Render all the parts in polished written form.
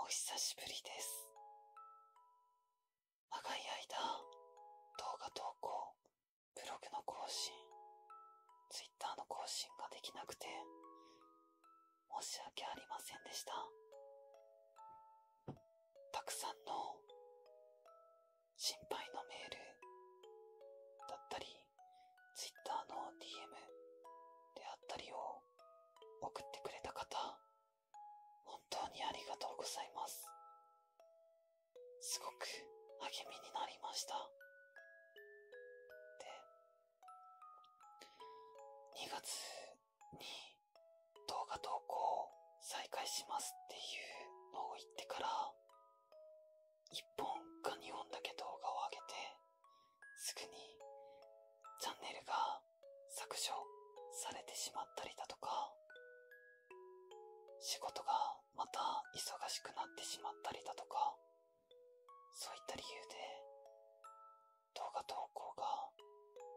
久しぶりです。長い間、動画投稿、ブログの更新、Twitter の更新ができなくて、申し訳ありませんでした。たくさんの心配のメールだったり、Twitter の DM であったりを送ってくれた方、本当にありがとうございます。すごく励みになりました。で、2月に動画投稿を再開しますっていうのを言ってから、1本か2本だけ動画を上げて、すぐにチャンネルが削除されてしまったりだとか、仕事がまた忙しくなってしまったりだとか、そういった理由で動画投稿が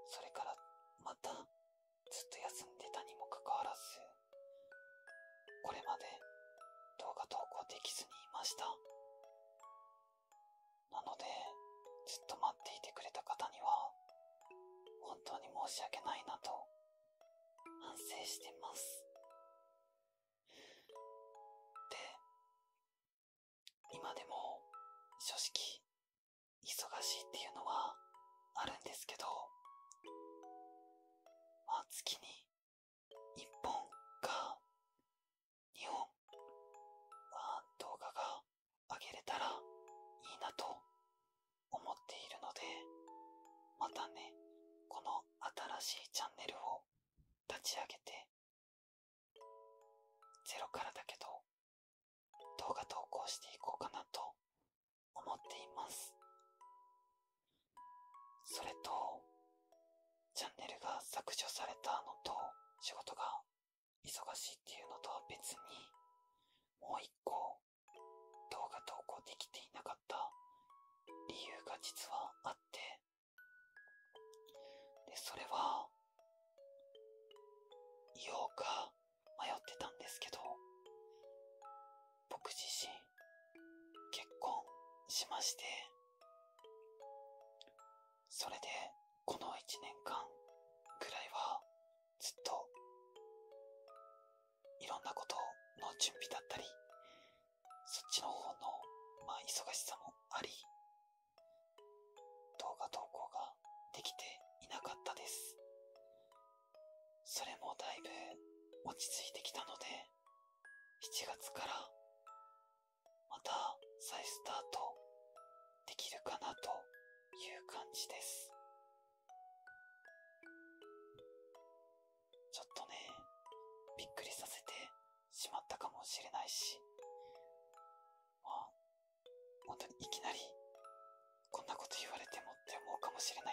それからまたずっと休んでたにもかかわらず、これまで動画投稿できずにいました。なのでずっと待っていてくれた方には本当に申し訳ないなと反省してます。で、今でも正直忙しいっていうのはあるんですけど、月に1本か2本動画が上げれたらいいなと思っているので、またね、この新しいチャンネルを立ち上げて、ゼロからだけど動画投稿していこうかなと思っています。それと、チャンネルが削除されたのと仕事が忙しいっていうのとは別に、もう一個動画投稿できていなかった理由が実はあって、でそれは言おうか迷ってたんですけど、僕自身結婚しまして、それでこの1年間くらいはずっといろんなことの準備だったり、そっちの方の忙しさもあり、動画投稿ができていなかったです。それもだいぶ落ち着いてきたので、7月からまた再スタートできるかなという感じです。ちょっとね、びっくりさせてしまったかもしれないし、本当にいきなりこんなこと言われてもって思うかもしれな